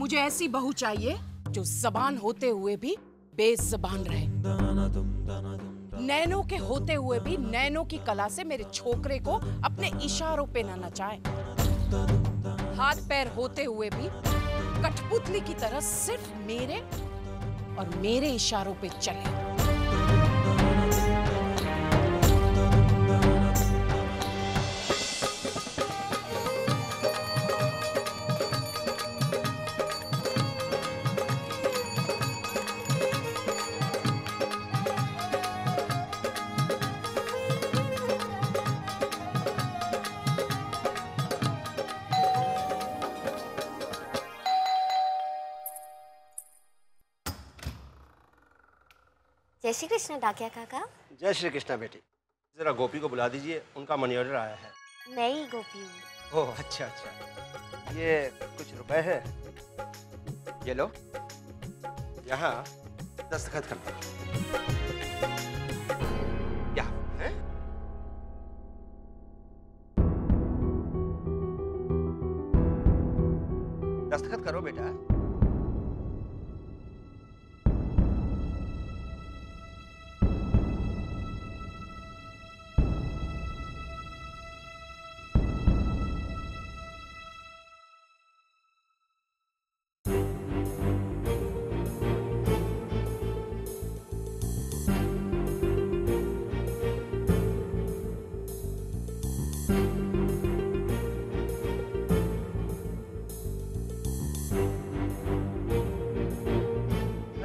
मुझे ऐसी बहू चाहिए जो जबान होते हुए भी बेज़बान रहे, नैनों के होते हुए भी नैनों की कला से मेरे छोकरे को अपने इशारों पे ना नचाए, हाथ पैर होते हुए भी कठपुतली की तरह सिर्फ मेरे और मेरे इशारों पे चले। जय श्री कृष्ण डाकिया काका। जय श्री कृष्ण बेटी। जरा गोपी को बुला दीजिए, उनका मनी ऑर्डर आया है। मैं ही गोपी हूँ। ओह अच्छा अच्छा, ये कुछ रुपए है, ये लो, यहाँ दस्तखत करना। क्या है? दस्तखत करो बेटा।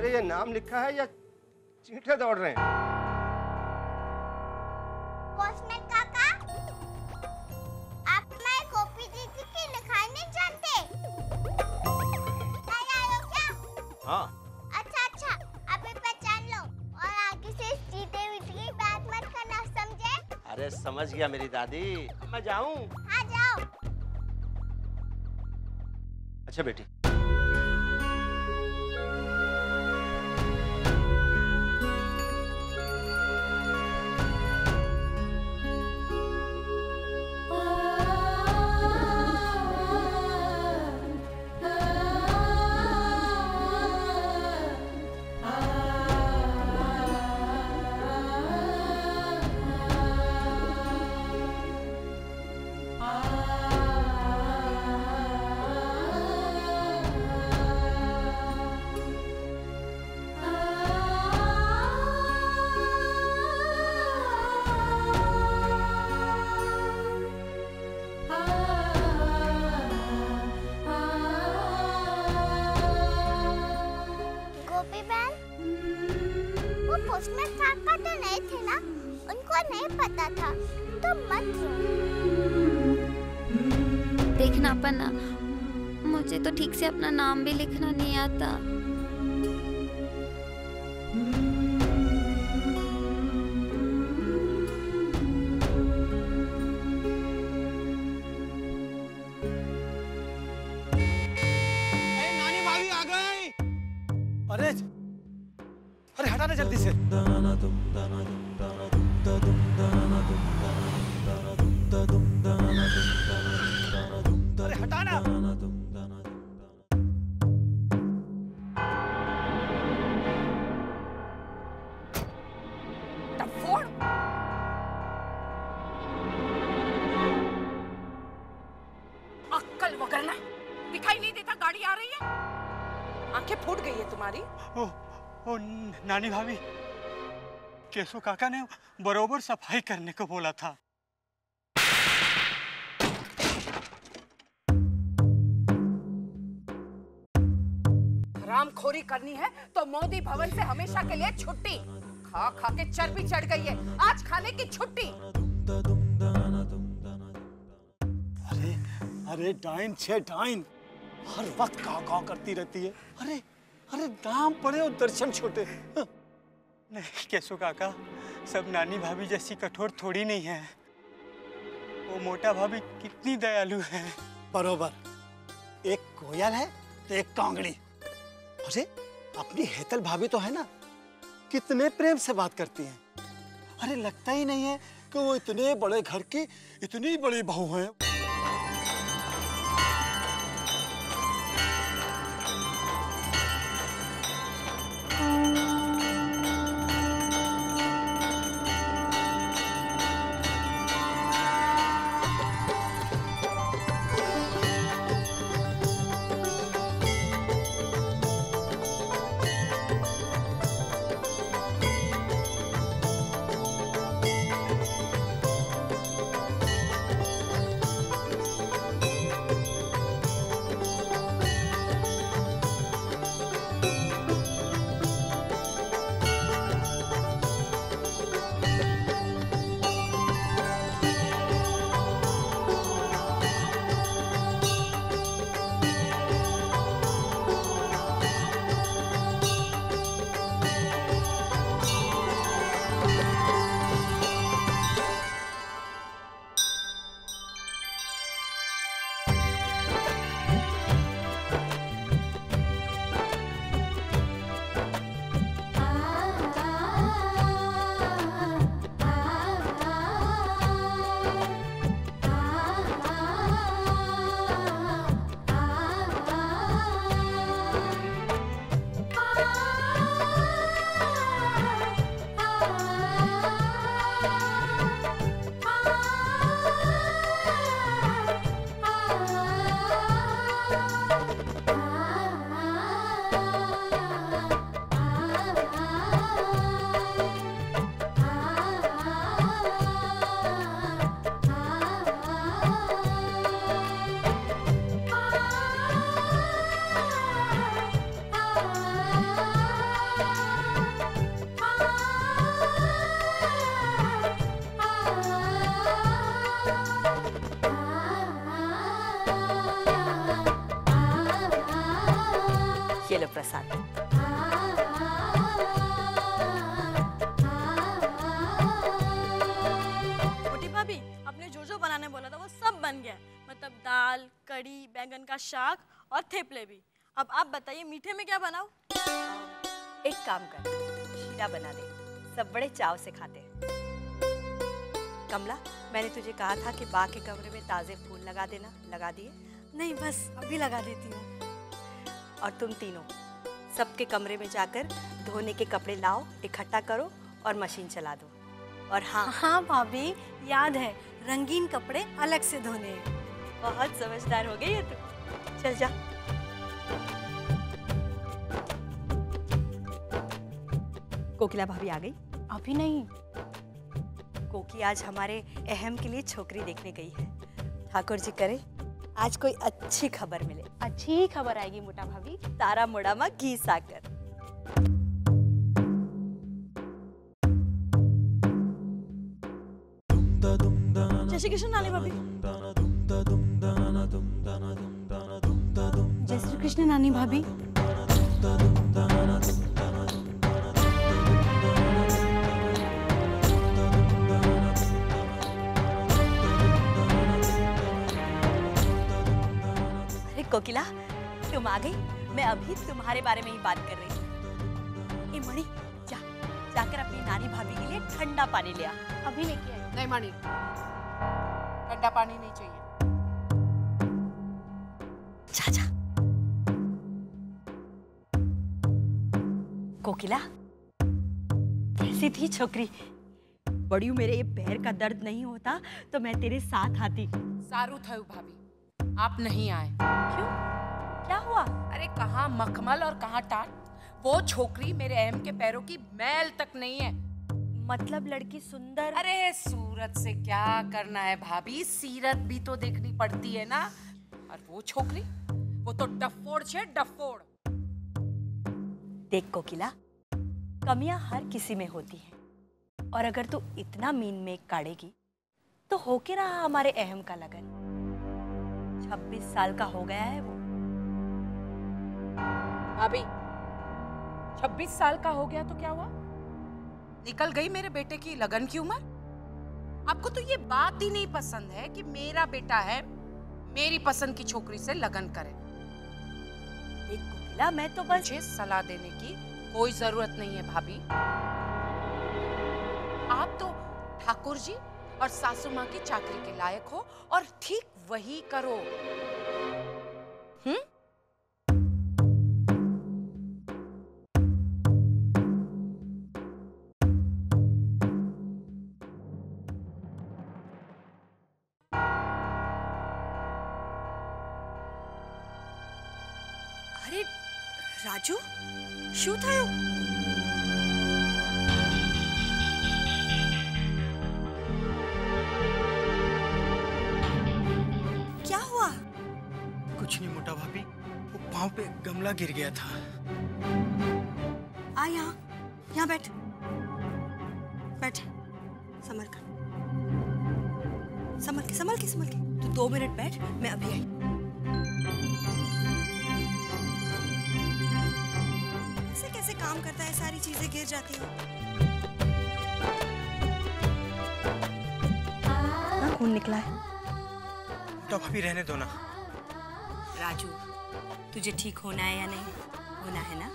ये नाम लिखा है या चींटे दौड़ रहे हैं? पोस्टमैन काका, आप मैं गोपी दीदी की लिखाई नहीं जानते? नहीं आए हो क्या? हाँ। अच्छा अच्छा, अभी पहचान लो और आगे से चींटे वीटे की बात मत करना, समझे? अरे समझ गया मेरी दादी, मैं जाऊं? हाँ जाओ। अच्छा बेटी। पोस्टमैन काका तो नहीं थे ना, उनको नहीं पता था, तो मत देखना पन्ना, मुझे तो ठीक से अपना नाम भी लिखना नहीं आता। नानी भाभी आ गई। अरे अरे हटा ना जल्दी से। अरे हटा ना। अक्कल वगैरह ना, दिखाई नहीं देता गाड़ी आ रही है? आंखें फूट गई है तुम्हारी? ओ नानी भाभी, केशव काका ने बरोबर सफाई करने को बोला था। हरामखोरी करनी है तो मोदी भवन से हमेशा के लिए छुट्टी। खा खा के चर्बी चढ़ गई है, आज खाने की छुट्टी। अरे अरे डाइन छे डाइन, हर वक्त काव करती रहती है। अरे अरे दाम पड़े और दर्शन छोटे। नहीं केशव काका, सब नानी भाभी जैसी कठोर थोड़ी नहीं है। वो मोटा भाभी कितनी दयालु है। बरोबर, एक कोयल है तो एक कांगड़ी। अरे अपनी हेतल भाभी तो है ना, कितने प्रेम से बात करती हैं। अरे लगता ही नहीं है कि वो इतने बड़े घर की इतनी बड़ी बहू हैं। लो प्रसाद। मोटी भाभी, आपने जो जो बनाने बोला था वो सब बन गया, मतलब दाल, कड़ी, बैंगन का साग और थेपले भी। अब आप बताइए मीठे में क्या बनाऊं? एक काम कर, शीरा बना दे, सब बड़े चाव से खाते हैं। कमला, मैंने तुझे कहा था कि बा के कमरे में ताजे फूल लगा देना, लगा दिए? नहीं, बस अभी लगा देती हूँ। और तुम तीनों सबके कमरे में जाकर धोने के कपड़े लाओ, इकट्ठा करो और मशीन चला दो। और हाँ हाँ भाभी, याद है, रंगीन कपड़े अलग से धोने हैं। बहुत समझदार हो गई है तू। चल जा। कोकिला भाभी आ गई? अभी नहीं। कोकी आज हमारे अहम के लिए छोकरी देखने गई है। ठाकुर जी करे आज कोई अच्छी खबर मिले। अच्छी ही खबर आएगी मोटा भाभी। तारा मोड़ामा घी साकर। जय श्री कृष्ण नानी भाभी। जय श्री कृष्ण नानी भाभी। अरे कोकिला, तुम आ गई? मैं अभी तुम्हारे बारे में ही बात कर रही थी। ए मणि, जाकर अपनी नानी भाभी के लिए ठंडा पानी ले आ। अभी लेके आई। नहीं मणि, ठंडा पानी नहीं चाहिए। जा जा। कोकिला, कैसी थी छोकरी? बड़ी मेरे ये पैर का दर्द नहीं होता तो मैं तेरे साथ आती। सारू थयु भाभी, आप नहीं आए। क्यों? क्या हुआ? अरे कहाँ मखमल और कहाँ टाट। वो छोकरी मेरे अहम के पैरों की मैल तक नहीं है। मतलब लड़की सुंदर? अरे सूरत से क्या करना है भाभी, सीरत भी तो देखनी पड़ती है ना। और वो छोकरी, वो तो डफोड़ छे, डफोड़। देख कोकिला, कमियां हर किसी में होती हैं, और अगर तू इतना मीन मेक काढ़ेगी तो हो के रहा हमारे अहम का लगन। 26 साल का हो गया है वो। भाभी, 26 साल का हो गया तो क्या हुआ? निकल गई मेरे बेटे की लगन की उम्र। आपको तो ये बात ही नहीं पसंद है कि मेरा बेटा है, मेरी पसंद की छोकरी से लगन करे। देख कोकिला, मैं तो बस मुझे सलाह देने की कोई जरूरत नहीं है भाभी। आप तो ठाकुर जी और सासू माँ की चाकरी के लायक हो और ठीक वही करो। अरे राजू, શું થયું? क्या हुआ? कुछ नहीं मोटा भाभी, वो पाँव पे गमला गिर गया था। आ यहाँ बैठ बैठ। संभल के तू 2 मिनट बैठ, मैं अभी आई। कैसे काम करता है, सारी चीजें गिर जाती हैं। खून निकला है। तो भाभी रहने दो ना। राजू, तुझे ठीक होना है या नहीं होना है ना?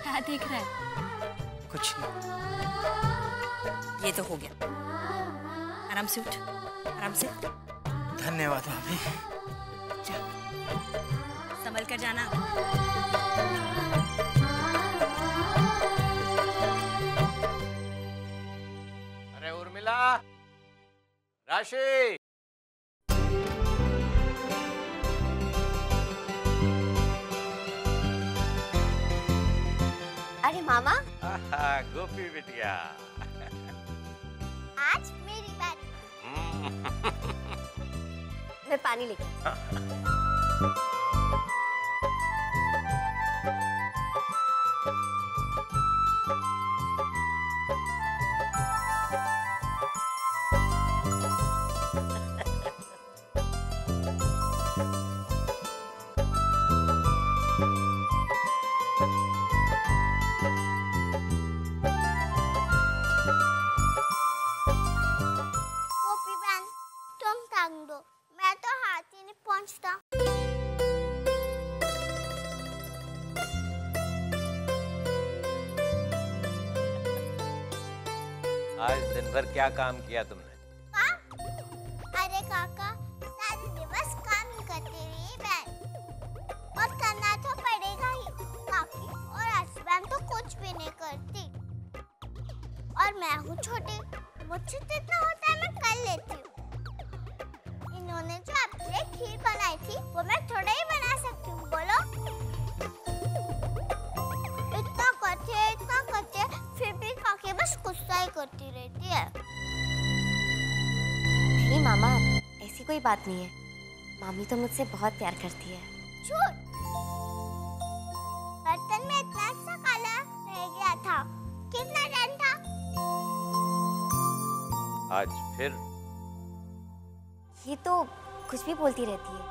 क्या देख रहा है? कुछ नहीं। ये तो हो गया। आराम से उठ, आराम से। धन्यवाद भाभी। जा, संभल कर जाना। अरे उर्मिला, राशि। अरे मामा, गोपी बिटिया, आज मेरी बारी। मैं पानी लेके गोपी बहन, तुम टांग दो, मैं तो हाथ ही नहीं पहुंचता। आज दिन भर क्या काम किया तुमने? काम? अरे काका, सारे दिवस काम ही करती रही बहन, और करना तो पड़ेगा ही। काकी और आसमान तो कुछ भी नहीं करती, और मैं हूँ छोटी, मुझसे जितना होता है मैं कर लेती हूँ। इन्होंने जो आपके लिए खीर बनाई थी वो मैं थोड़ा ही बना सकती हूँ, बोलो। इतना करते फिर भी काकी बस गुस्सा ही करती रहती है। नहीं मामा, ऐसी कोई बात नहीं है। मामी तो मुझसे बहुत प्यार करती है। झूठ। बर्तन में इतना सा काला रह गया था, कितना टाइम था? आज फिर? ये तो कुछ भी बोलती रहती है।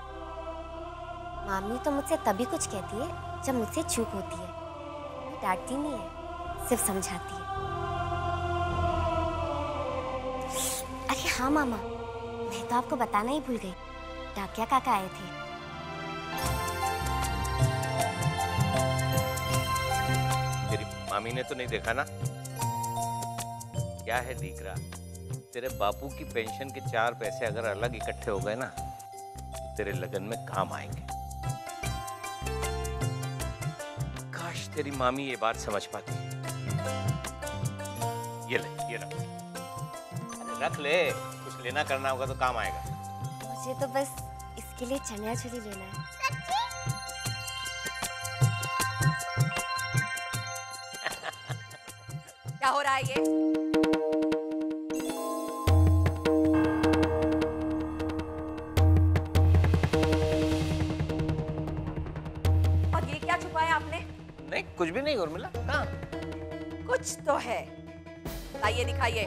मामी तो मुझसे तभी कुछ कहती है जब मुझसे चूक होती है। डांटती नहीं है, सिर्फ समझाती है। अरे हाँ मामा, मैं तो आपको बताना ही भूल गई। डाकिया काका आए थे। तेरी मामी ने तो नहीं देखा ना? क्या है दीकरा, तेरे बापू की पेंशन के 4 पैसे अगर अलग इकट्ठे हो गए ना तो तेरे लगन में काम आएंगे। काश तेरी मामी ये बात समझ पाती। ये ले, ये रख। अरे रख ले, कुछ लेना करना होगा तो काम आएगा। मुझे तो बस इसके लिए चनिया चोली लेना है। क्या हो रहा है ये? और ये क्या छुपाया आपने? नहीं, कुछ भी नहीं उर्मिला। कहाँ? कुछ तो है, लाइए दिखाइए।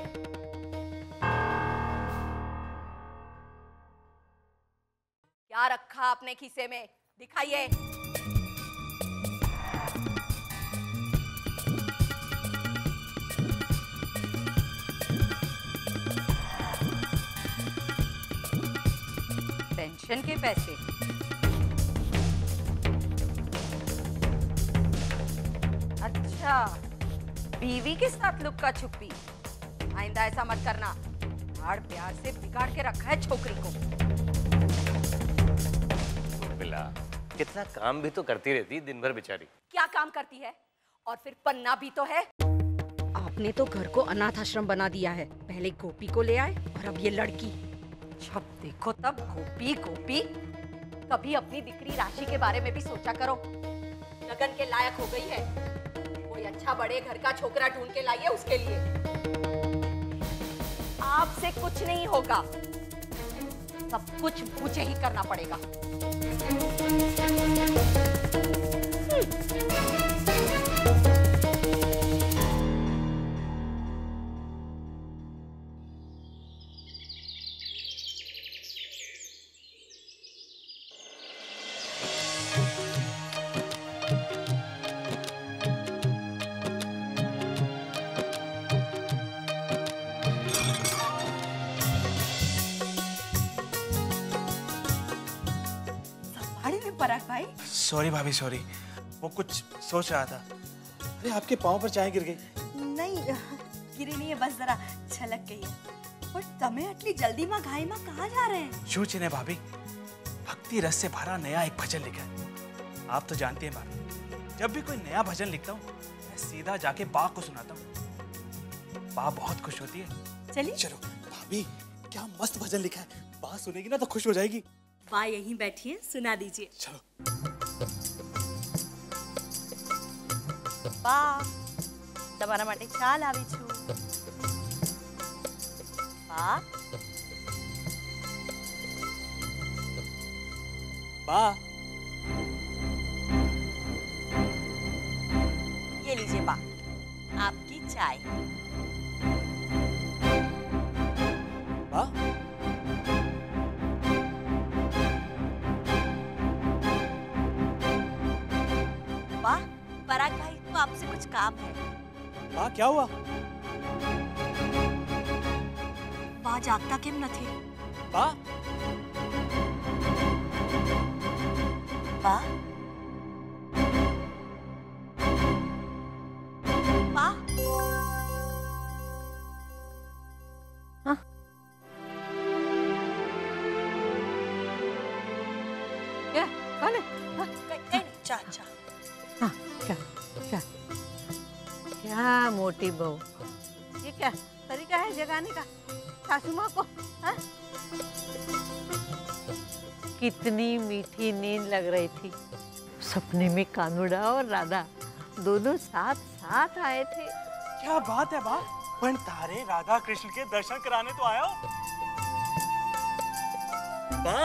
क्या रखा आपने खीसे में? दिखाइए। पेंशन के पैसे? अच्छा, बीवी के साथ लुक्का छुपी। आइंदा ऐसा मत करना। लाड़ प्यार से बिगाड़ के रखा है छोकरी को। उर्मिला, कितना काम भी तो करती रहती दिन भर बेचारी। क्या काम करती है? और फिर पन्ना भी तो है। आपने तो घर को अनाथ आश्रम बना दिया है। पहले गोपी को ले आए और अब ये लड़की। जब देखो तब गोपी गोपी। कभी अपनी दिकरी राशि के बारे में भी सोचा करो। लगन के लायक हो गई है, कोई अच्छा बड़े घर का छोकरा ढूंढ के लाइए उसके लिए। आपसे कुछ नहीं होगा, सब कुछ मुझे ही करना पड़ेगा। पराग भाई। सॉरी भाभी, सॉरी, वो कुछ सोच रहा था। अरे आपके पाँव पर चाय गिर गई। नहीं गिरी नहीं है, बस जरा छलक गई है। और तमें अटली जल्दी में घाई में कहाँ जा रहे हैं? शूच ने भाभी, भक्ति रस से भरा नया एक भजन लिखा है। आप तो जानते हैं भाभी, जब भी कोई नया भजन लिखता हूँ मैं सीधा जाके बा को सुनाता हूँ। बा बहुत खुश होती है। चलिए चलो भाभी, क्या मस्त भजन लिखा है। बा सुनेगी ना तो खुश हो जाएगी। बा यहीं बैठी है, सुना दीजिए। चलो। बा તમારા માટે ચા લાવી છું। બા बा, ये लीजिए बा, आपकी चाय। बा, बा पराग भाई तो आपसे कुछ काम है। बा क्या हुआ? बा जागता क्यों न थे? बा बा बा क्या कौन है? नहीं चाचा। हाँ क्या क्या क्या मोटी बहू, ये क्या तरीका है जगाने का सासू माँ को? हाँ? कितनी मीठी नींद लग रही थी। सपने में कानूड़ा और राधा दोनों साथ साथ आए थे। क्या बात है बा? पण तारे राधा कृष्ण के दर्शन कराने तो आया हो। बा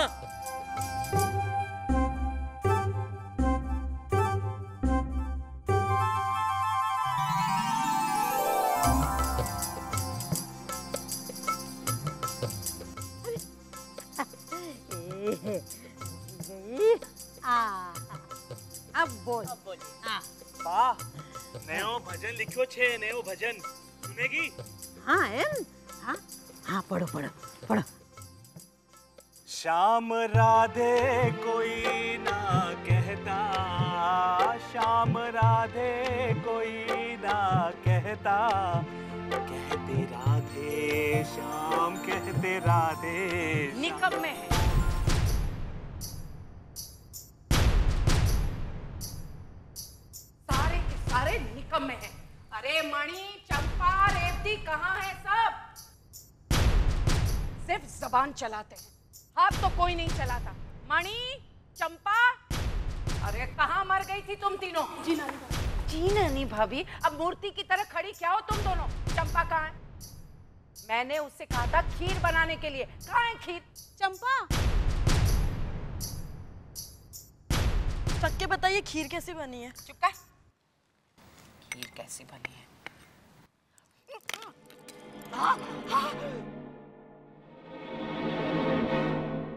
अब बोल। बा नयो भजन लिखो छे, नयो भजन सुनेगी? हाँ एम हाँ हाँ पढ़ो पढ़ो पढ़ो। श्याम राधे कोई ना कहता, श्याम राधे कोई ना कहता, कहते राधे श्याम कहते राधे। निकम्मे है। सारे के सारे निकम्मे हैं। अरे मणि, चंपा, रेवती कहाँ है सब? सिर्फ जबान चलाते हैं, हाथ तो कोई नहीं चलाता। मणि, चंपा, अरे कहाँ मर गई थी तुम तीनों? जी नानी भाभी, अब मूर्ति की तरह खड़ी क्या हो तुम दोनों? चंपा कहाँ है? मैंने उससे कहा था खीर बनाने के लिए, कहाँ है खीर? चंपा, सच के बताइए खीर कैसे बनी है? चुप कर। खीर कैसी बनी है?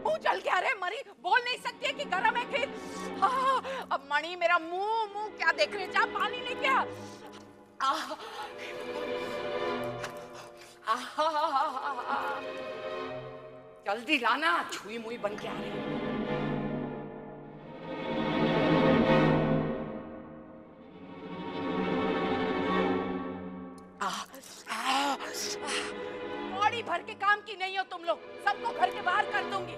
मुंह जल गया रे मणि, बोल नहीं सकती है कि गरम है खीर। अब मणि मेरा मुंह क्या देख रहे? जा पानी लेके आ। जल्दी लाना, छुई मुई बन के आ रही है। बॉडी भर के काम की नहीं हो तुम लोग, सबको घर के बाहर कर दूंगी।